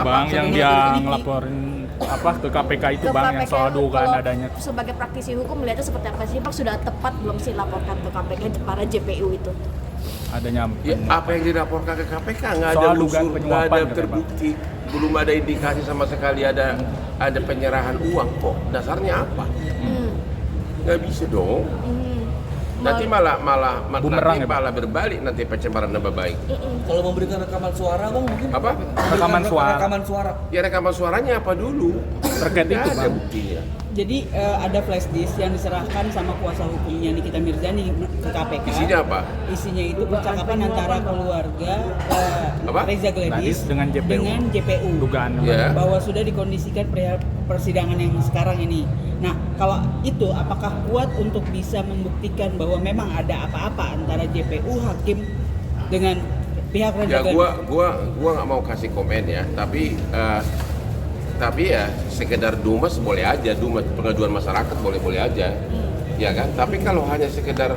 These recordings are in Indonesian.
bang, yang sebenarnya dia ini- ngelaporin apa ke KPK itu Ke bang, yang KPK, soal dugaan kalau adanya. sebagai praktisi hukum melihatnya seperti apa sih Pak? Sudah tepat belum sih laporkan ke KPK para JPU itu? Adanya Ya, apa yang dilaporkan ke KPK nggak ada Soal dugaan unsur, nggak penyuapan, ada katanya, terbukti, belum ada indikasi sama sekali ada penyerahan uang kok. Dasarnya apa? Nggak bisa dong. Nanti malah Bumerang nanti ya, Pak? malah berbalik nanti pencemaran nama baik. Kalau memberikan rekaman suara bang mungkin Apa? Rekaman suara. Rekaman suara. Ya rekaman suaranya apa dulu? Terkait Nggak itu, ada Bang. buktinya. Jadi ada flash disk yang diserahkan sama kuasa hukumnya Nikita Mirzani ke KPK. Isinya apa? Isinya itu percakapan antara keluarga Apa? Reza Gladys Gladys dengan JPU. dengan JPU. Dugaan. Ya. Bahwa sudah dikondisikan perihal persidangan yang sekarang ini. Nah, kalau itu apakah kuat untuk bisa membuktikan bahwa memang ada apa-apa antara JPU hakim dengan pihak Reza Ya Gladys? gua nggak mau kasih komen ya, tapi ya sekedar dumes boleh aja, dumes pengaduan masyarakat boleh aja, ya kan? Tapi kalau hanya sekedar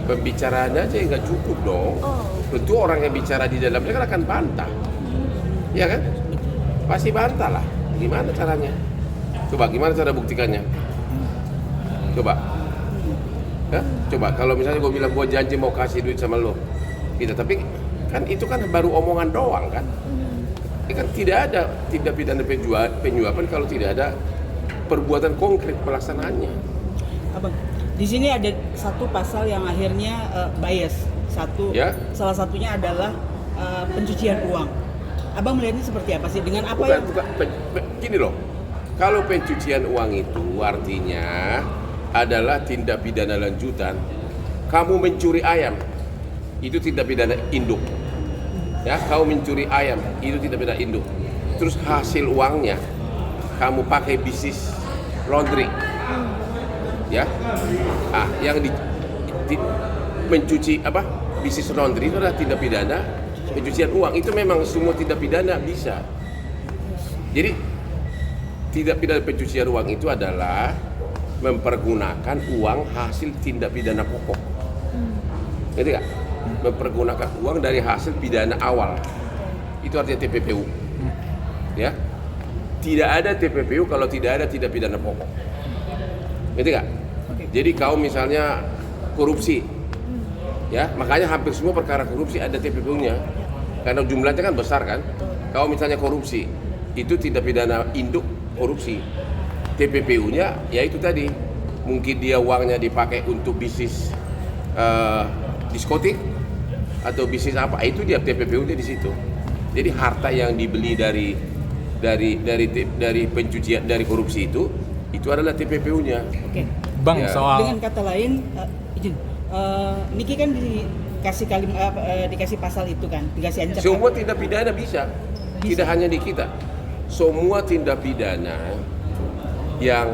pembicaraan aja nggak cukup dong. Tentu orang yang bicara di dalamnya kan akan bantah, ya kan? Pasti bantah lah. Gimana caranya? Coba gimana cara buktikannya? Coba. Ya, coba kalau misalnya gue bilang gue janji mau kasih duit sama lo, gitu. Tapi kan itu kan baru omongan doang kan. Ini kan tidak ada tindak pidana penyuapan kalau tidak ada perbuatan konkret pelaksanaannya. Abang, di sini ada satu pasal yang akhirnya bias. Ya. Salah satunya adalah pencucian uang. Abang melihatnya seperti apa sih dengan apa yang Gini loh, kalau pencucian uang itu artinya adalah tindak pidana lanjutan. Kamu mencuri ayam, itu tindak pidana induk. Ya, kamu mencuri ayam, itu tindak pidana induk. Terus hasil uangnya kamu pakai bisnis laundry. Ya. Yang mencuci apa? Bisnis laundry itu adalah tindak pidana pencucian uang. Itu memang semua tindak pidana bisa. Jadi tindak pidana pencucian uang itu adalah mempergunakan uang hasil tindak pidana pokok. Ngerti nggak? Mempergunakan uang dari hasil pidana awal. Itu artinya TPPU. Ya. Tidak ada TPPU kalau tidak ada tindak pidana pokok. Ngerti nggak? Jadi kau misalnya korupsi, ya makanya hampir semua perkara korupsi ada TPPU-nya, karena jumlahnya kan besar kan. Kau misalnya korupsi, itu tindak pidana induk korupsi. TPPU-nya ya itu tadi, mungkin dia uangnya dipakai untuk bisnis diskotik atau bisnis apa, itu dia TPPU-nya di situ. Jadi harta yang dibeli dari pencucian dari korupsi itu adalah TPPU-nya. Oke. Bang, Ya. soal Dengan kata lain, Niki kan dikasih pasal itu kan, dikasih ancaman. Semua tindak pidana bisa. Tidak hanya di kita. Semua tindak pidana yang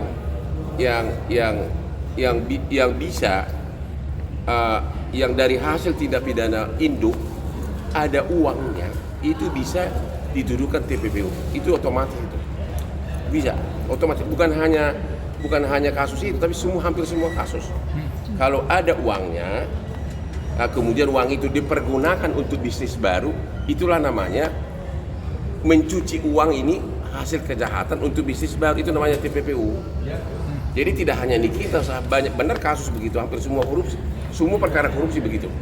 bisa yang dari hasil tindak pidana induk ada uangnya, itu bisa dituduhkan TPPU. Itu otomatis itu. Bisa, otomatis. Bukan hanya kasus itu, tapi hampir semua kasus. Kalau ada uangnya, kemudian uang itu dipergunakan untuk bisnis baru, itulah namanya mencuci uang ini hasil kejahatan untuk bisnis baru, itu namanya TPPU. Jadi tidak hanya di kita, banyak benar kasus begitu, hampir semua korupsi, semua perkara korupsi begitu.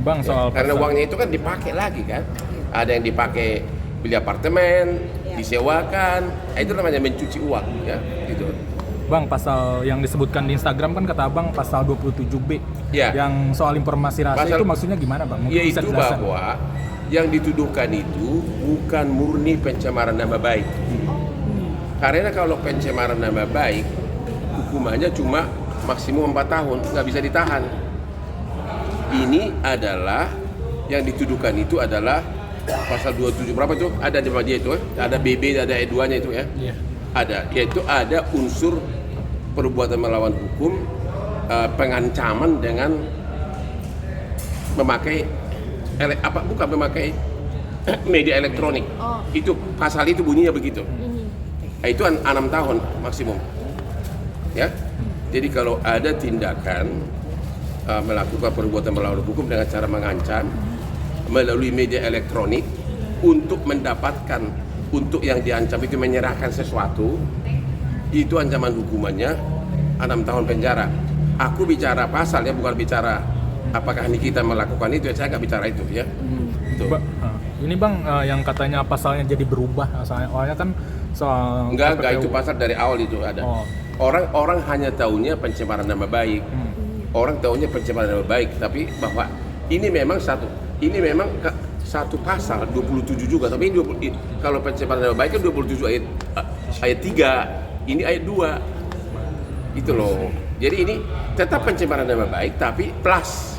Bang, soal Karena pasal- uangnya itu kan dipakai lagi kan, ada yang dipakai beli apartemen, disewakan, itu namanya mencuci uang, ya, gitu. Bang, pasal yang disebutkan di Instagram kan kata Abang pasal 27B. Ya. Yang soal informasi rahasia Pasal- itu maksudnya gimana, Bang? Mungkin bisa Yaitu dijelaskan. bahwa yang dituduhkan itu bukan murni pencemaran nama baik. Karena kalau pencemaran nama baik, hukumannya cuma maksimum 4 tahun, nggak bisa ditahan. Ini adalah yang dituduhkan itu adalah pasal 27 berapa itu? Ada di dia itu, ada BB, ada E2-nya itu ya. Iya. Ada, yaitu ada unsur perbuatan melawan hukum, pengancaman dengan memakai bukan memakai media elektronik. Itu pasal itu bunyinya begitu. Itu 6 tahun maksimum. Ya. Jadi kalau ada tindakan melakukan perbuatan melawan hukum dengan cara mengancam melalui media elektronik, untuk mendapatkan, untuk yang diancam itu menyerahkan sesuatu, itu ancaman hukumannya 6 tahun penjara. Aku bicara pasal ya, bukan bicara apakah Nikita melakukan itu ya, saya nggak bicara itu ya. Itu. Ini Bang, yang katanya pasalnya jadi berubah, soalnya kan soal Enggak, PPU. itu pasal dari awal itu ada. Oh. Orang hanya taunya pencemaran nama baik. Orang taunya pencemaran nama baik, tapi bahwa ini memang satu pasal 27 juga, tapi ini 20, kalau pencemaran nama baik kan 27 ayat 3, ini ayat 2. Itu loh. Jadi ini tetap pencemaran nama baik tapi plus.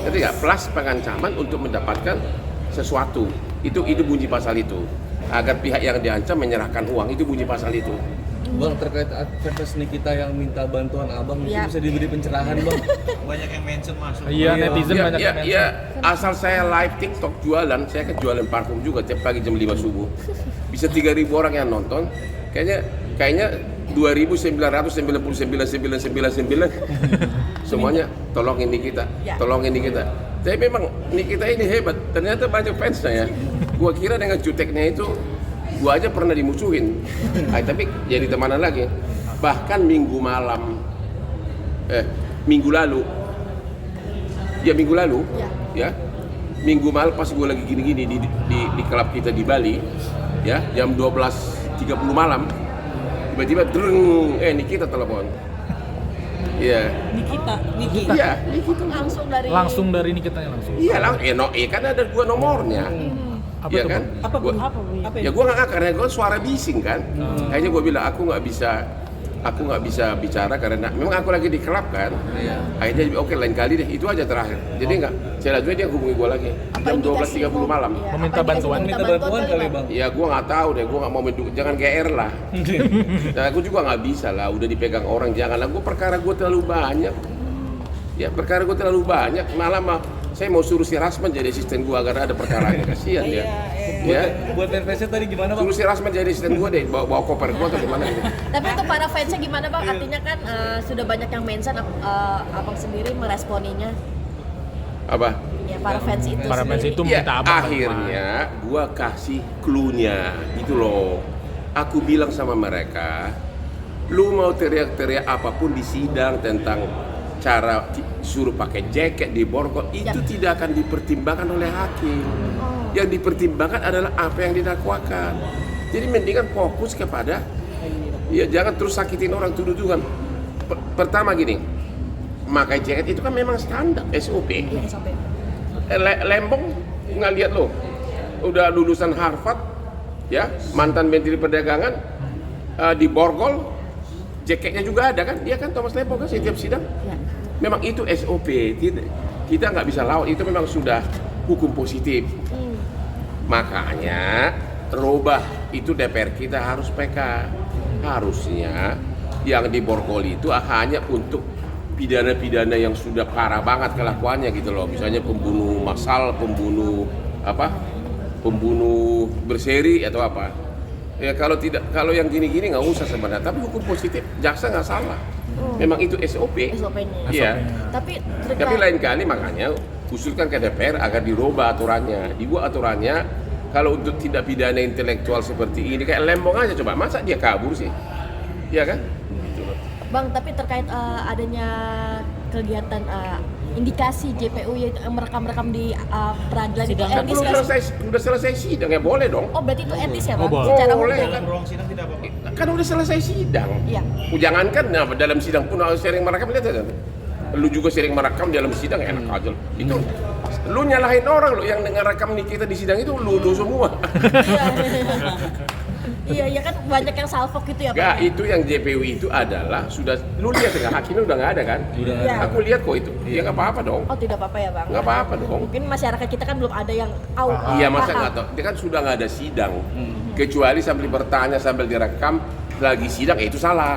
Ngerti nggak? Plus pengancaman untuk mendapatkan sesuatu. Itu bunyi pasal itu. Agar pihak yang diancam menyerahkan uang, itu bunyi pasal itu. Bang, terkait advertis Nikita yang minta bantuan abang, Ya. mungkin bisa diberi pencerahan bang. Banyak yang mention masuk. Iya, netizen banyak yang mention. Ya, asal saya live TikTok jualan, saya kan jualan parfum juga tiap pagi jam 5 subuh. Bisa 3.000 orang yang nonton. Kayaknya 2.999.999 semuanya tolongin Nikita, Ya. tolongin Nikita. Tapi memang Nikita ini hebat. Ternyata banyak fansnya ya. Gua kira dengan juteknya itu gua aja pernah dimusuhin. Tapi jadi temanan lagi. Bahkan minggu lalu ya minggu malam pas gue lagi gini-gini di klub kita di Bali ya, jam 12.30 malam tiba-tiba dreng, Nikita telepon. Iya. Nikita. Iya, Nikita. Langsung dari ini kitanya langsung. Iya, kan ada gua nomornya. Apa Iya tuh, kan? Bang? Apa Bu? Gua- Apa Bu? Ya gua nggak karena gua suara bising kan. Kayaknya gua bilang aku nggak bisa bicara karena memang aku lagi di klub kan. Akhirnya oke, lain kali deh, itu aja terakhir. Jadi nggak, selanjutnya dia hubungi gua lagi jam 12.30 malam. Meminta bantuan. Minta bantuan kali bang. Ya gua nggak tahu deh, gua nggak mau jangan GR lah. Dan aku juga nggak bisa lah, udah dipegang orang, janganlah. Gua perkara gua terlalu banyak. Ya perkara gua terlalu banyak, malah saya mau suruh si Rasman jadi asisten gua agar ada perkaranya, kasihan dia. Ya. Buat fanbase tadi gimana bang? Suruh si Rasman jadi asisten gua deh, bawa koper gua atau gimana gitu. Tapi untuk para fansnya gimana bang? Artinya kan sudah banyak yang mention, abang sendiri meresponinya. Apa? Ya para fans itu. Para fans sendiri. itu Ya, minta abang akhirnya gua kasih clue-nya gitu loh. Aku bilang sama mereka, lu mau teriak-teriak apapun di sidang tentang cara suruh pakai jaket di borgol, itu tidak akan dipertimbangkan oleh hakim. Yang dipertimbangkan adalah apa yang didakwakan. Jadi mendingan fokus kepada, ya jangan terus sakitin orang, tuduh-tuduhan. Pertama gini, pakai jaket itu kan memang standar SOP. Iya, sampai. Lembong nggak lihat lo, udah lulusan Harvard, ya mantan Menteri Perdagangan, di borgol, jaketnya juga ada kan, dia kan Thomas Lembong kan setiap sidang. Ya. Memang itu SOP, kita nggak bisa lawan, itu memang sudah hukum positif. Makanya robah itu DPR kita harus PK. Harusnya yang di borgol itu hanya untuk pidana-pidana yang sudah parah banget kelakuannya gitu loh. Misalnya pembunuh massal, pembunuh berseri atau apa. Ya kalau yang gini-gini nggak usah sebenarnya. Tapi hukum positif, jaksa nggak salah. Memang itu SOP. SOP-nya. Iya. Tapi Lain kali makanya usulkan ke DPR agar dirubah aturannya, dibuat aturannya. Kalau untuk tindak pidana intelektual seperti ini kayak Lembong aja, coba masa dia kabur sih, iya kan? Bang, tapi terkait adanya kegiatan indikasi JPU yang merekam-rekam di peradilan itu Sidang. Kan etis nggak sih? udah selesai sidang ya boleh dong. Oh berarti itu etis ya Oh, bang? boleh. Secara Boleh, hukum? kan? Ruang sidang tidak apa-apa. Kan udah selesai sidang. Iya. Jangankan dalam sidang pun sering merekam, lihat aja. Lu juga sering merekam dalam sidang, enak aja. Itu lu nyalahin orang lu yang ngerekam kita di sidang itu lu semua. Iya kan banyak yang salfok gitu ya Enggak, Bang? itu yang JPU itu adalah sudah lu lihat enggak, hakimnya udah nggak ada kan? Udah nggak ada. Aku lihat kok itu. Ya nggak apa-apa dong. Oh tidak apa-apa ya bang? Nggak apa-apa dong. Mungkin masyarakat kita kan belum ada yang Iya masa paham. nggak tahu? Dia kan sudah nggak ada sidang. Kecuali sambil bertanya sambil direkam lagi sidang, itu salah.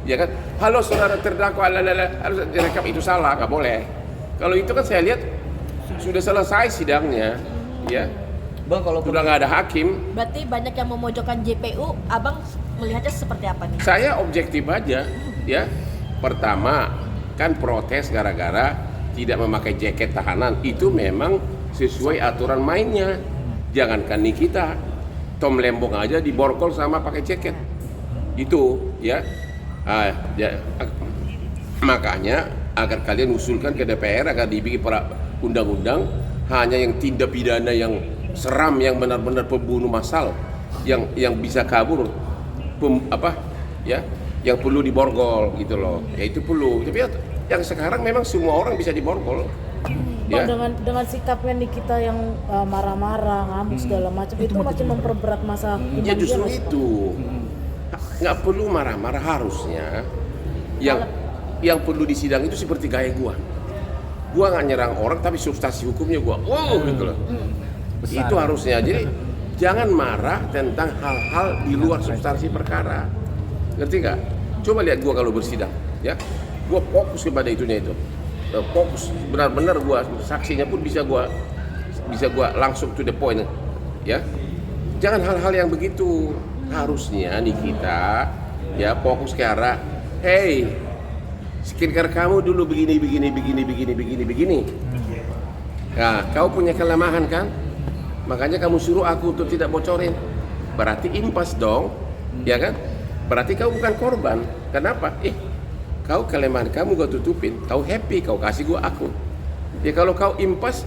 Ya kan? Halo saudara terdakwa, harus direkam, itu salah, nggak boleh. Kalau itu kan saya lihat sudah selesai sidangnya, ya. Bang, kalau Sudah nggak ada hakim. Berarti banyak yang memojokkan JPU, abang melihatnya seperti apa nih? Saya objektif aja, ya. Pertama, kan protes gara-gara tidak memakai jaket tahanan. Itu memang sesuai aturan mainnya. Jangankan Nikita, Tom Lembong aja diborgol sama pakai ceket. Itu ya. Makanya agar kalian usulkan ke DPR agar dibikin undang-undang hanya yang tindak pidana yang seram, yang benar-benar pembunuh massal, yang bisa kabur, yang perlu diborgol gitu loh. Ya itu perlu. Tapi yang sekarang memang semua orang bisa diborgol. Bang, dengan sikapnya Nikita yang marah-marah, ngamuk segala macam itu makin memperberat masa hukuman Ya justru dia, itu nggak perlu marah-marah, harusnya yang perlu disidang itu seperti gaya gua nggak nyerang orang tapi substansi hukumnya gua gitu loh. Itu harusnya. Jadi jangan marah tentang hal-hal di luar substansi perkara, ngerti nggak? Coba lihat gua kalau bersidang, ya gua fokus kepada itunya itu. Fokus benar-benar gua saksinya pun bisa gua langsung to the point, ya. Jangan hal-hal yang begitu. Harusnya nih kita ya fokus ke arah, hey, skincare kamu dulu begini. Nah, kau punya kelemahan kan? Makanya kamu suruh aku untuk tidak bocorin. Berarti impas dong, ya kan? Berarti kau bukan korban. Kenapa? Kau kelemahan kamu gua tutupin, kau happy, kau kasih gua aku. Ya kalau kau impas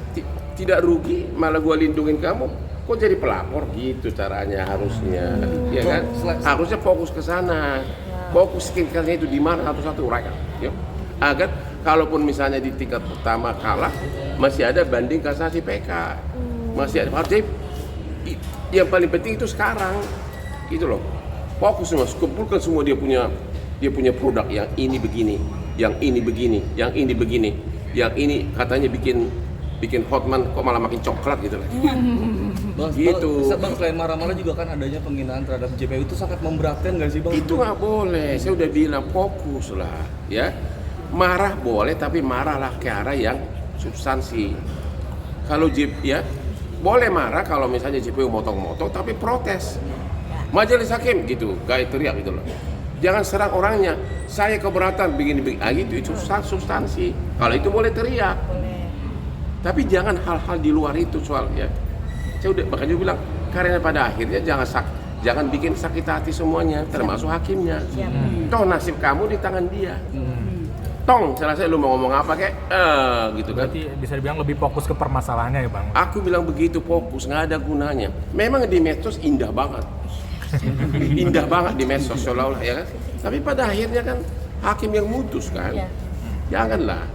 tidak rugi, malah gua lindungin kamu, kok jadi pelapor gitu caranya harusnya, ya kan? Harusnya fokus ke sana, fokus skincare-nya itu di mana satu-satu uraikan, ya. Agar kalaupun misalnya di tingkat pertama kalah, masih ada banding kasasi PK, masih ada. Harusnya yang paling penting itu sekarang, gitu loh. Fokus semua, kumpulkan semua dia punya produk yang ini begini, yang ini begini, yang ini begini, yang ini katanya bikin Hotman kok malah makin coklat gitu lah. Gitu. Bang, selain marah-marah juga kan adanya penghinaan terhadap JPU itu sangat memberatkan nggak sih Bang? Itu nggak boleh. Saya udah bilang fokus lah, ya. Marah boleh tapi marahlah ke arah yang substansi. Kalau ya boleh marah kalau misalnya JPU motong-motong tapi protes. Majelis hakim gitu, kayak teriak gitu loh. Jangan serang orangnya. Saya keberatan begini. Gitu itu substansi. Kalau itu boleh teriak. Tapi jangan hal-hal di luar itu soalnya. Saya udah makanya bilang karena pada akhirnya jangan bikin sakit hati semuanya, termasuk hakimnya. Toh nasib kamu di tangan dia. Tong, selesai lu mau ngomong apa kek? Gitu kan. Berarti bisa dibilang lebih fokus ke permasalahannya ya Bang? Aku bilang begitu, fokus, nggak ada gunanya. Memang di medsos indah banget. Indah banget di medsos seolah-olah, ya kan. Tapi pada akhirnya kan hakim yang mutus kan. Janganlah.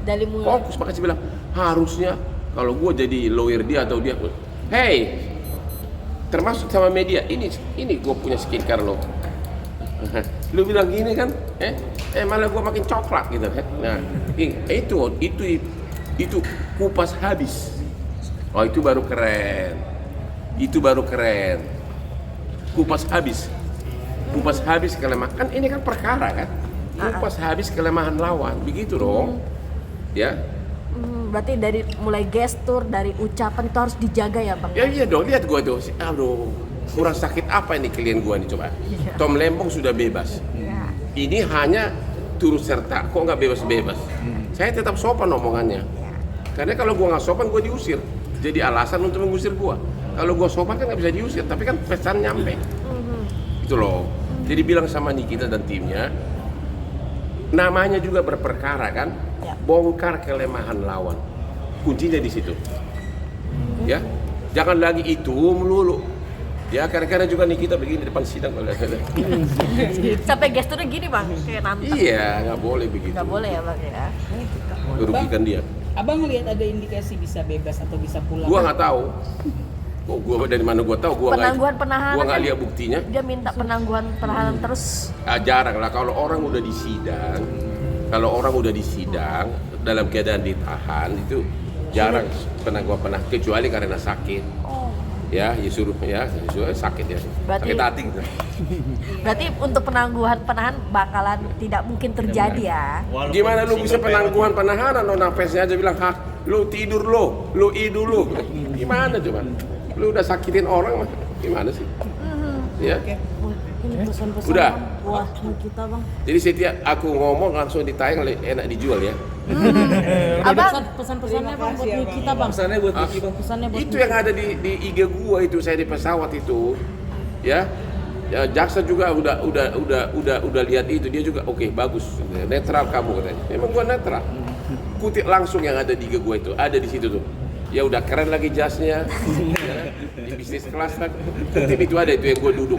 Fokus, makanya saya bilang harusnya kalau gue jadi lawyer dia atau dia, hey, termasuk sama media, ini gue punya skincare lo. Lu bilang gini kan, malah gue makin coklat gitu. Nah, itu kupas habis. Oh itu baru keren. Kupas habis kelemahan. Kan ini kan perkara kan. Kupas habis kelemahan lawan, begitu dong. Ya. Berarti dari mulai gestur, dari ucapan itu harus dijaga ya Bang? Ya iya dong, lihat gua tuh. Aduh, kurang sakit apa ini klien gua nih coba. Tom Lembong sudah bebas. Ini hanya turut serta, kok nggak bebas-bebas. Saya tetap sopan omongannya. Karena kalau gua nggak sopan gua diusir. Jadi alasan untuk mengusir gua. Kalau gua sopan kan nggak bisa diusir, tapi kan pesan nyampe. Itu loh. Jadi bilang sama Nikita dan timnya, namanya juga berperkara kan, bongkar kelemahan lawan, kuncinya di situ, ya. Jangan lagi itu melulu, ya. Kadang-kadang juga nih kita begini depan sidang, Sampai gesturnya gini Bang, kayak nantang. Iya, nggak boleh begitu. Nggak boleh ya Bang ya. Merugikan dia. Abang ngelihat ada indikasi bisa bebas atau bisa pulang? Gua nggak tahu. Oh, gua dari mana gua tahu? Penangguhan penahanan. Gua nggak kan lihat buktinya. Dia minta penangguhan penahanan terus. Jarang lah kalau orang udah disidang. Kalau orang udah disidang dalam keadaan ditahan itu jarang penangguhan penahanan, kecuali karena sakit. Ya, disuruh sakit ya. Berarti, sakit hati gitu. Berarti untuk penangguhan penahanan bakalan tidak mungkin terjadi ya. Gimana lu bisa penangguhan penahanan? Nafasnya aja bilang hak, lu tidur lu idu lu. Gimana coba? Lu udah sakitin orang, gimana sih? Ya. Ini pesan-pesan Udah. Bang, buat kita bang. Jadi setiap aku ngomong langsung ditayang, enak dijual ya. Abang, Pesan-pesannya bang buat Terima kasih, kita bang. Pesannya buat Niki bang. Pesannya buat Itu yang ada di IG gua itu, saya di pesawat itu, ya. Ya, jaksa juga udah lihat itu, dia juga oke, bagus, netral kamu katanya. Memang gua netral. Kutip langsung yang ada di IG gua itu, ada di situ tuh. Ya udah keren lagi jasnya, ya, di bisnis kelas kan. Kutip itu ada itu yang gua duduk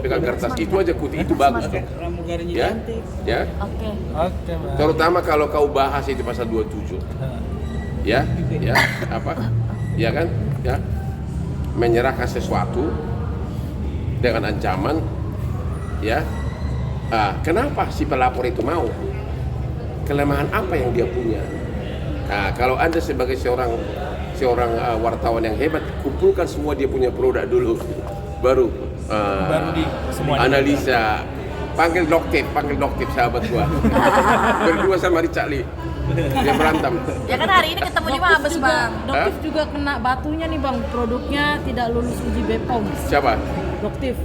pegang kertas itu aja, kutip itu bagus tuh. Pramugarinya Ya, cantik. ya. oke. Oke, Bang. Terutama kalau kau bahas itu pasal 27. Ya, apa? Ya kan? Ya. Menyerahkan sesuatu dengan ancaman, ya. Kenapa si pelapor itu mau? Kelemahan apa yang dia punya? Nah, kalau Anda sebagai seorang wartawan yang hebat, kumpulkan semua dia punya produk dulu, baru di semuanya. analisa. Panggil dokter sahabat gua. Berdua sama Richard Lee. Dia berantem. Ya kan hari ini ketemu di Mabes bang. Doktif juga kena batunya nih bang, produknya tidak lulus uji BPOM. Siapa? Doktif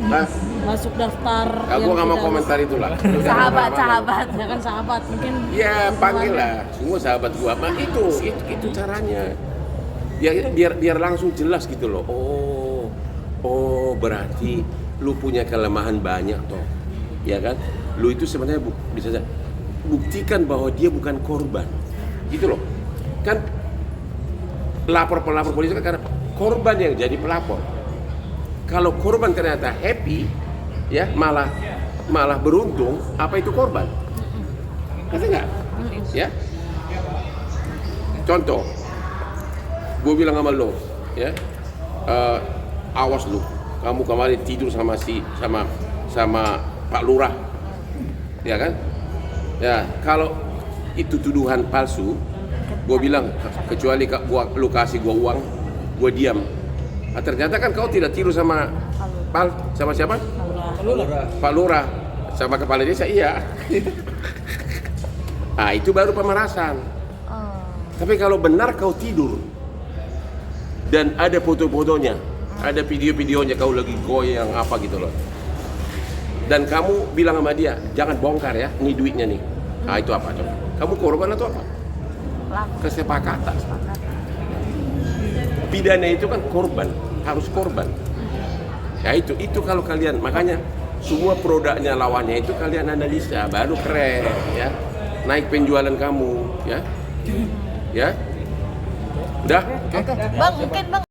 Nah, masuk daftar. gua yang nggak mau tidak komentar itulah. Sahabat. lulus. Ya kan sahabat mungkin. Ya panggil lah, semua sahabat gua. Nah, itu caranya. Ya biar langsung jelas gitu loh. Oh berarti lu punya kelemahan banyak toh, ya kan? Lu itu sebenarnya bisa saja buktikan bahwa dia bukan korban, gitu loh. Kan pelapor polisi kan karena korban yang jadi pelapor. Kalau korban ternyata happy, ya malah beruntung, apa itu korban? Ngerti nggak? Ya. Contoh, gue bilang sama lo, ya, awas lu, kamu kemarin tidur sama Pak Lurah, ya kan? Ya, kalau itu tuduhan palsu, gue bilang kecuali lu kasih gue uang, gue diam. Nah, ternyata kan kau tidak tidur sama sama siapa? Pak Lurah, sama kepala desa, iya. Nah, itu baru pemerasan. Tapi kalau benar kau tidur dan ada foto-fotonya, ada video-videonya kau lagi goyang apa gitu loh. Dan kamu bilang sama dia, jangan bongkar ya, ini duitnya nih. Nah, itu apa coba? Kamu korban atau apa? Kesepakatan. Pidana itu kan korban, harus korban. Ya itu kalau kalian, makanya semua produknya lawannya itu kalian analisa, baru keren ya. Naik penjualan kamu ya. Ya. Udah? Bang, mungkin bang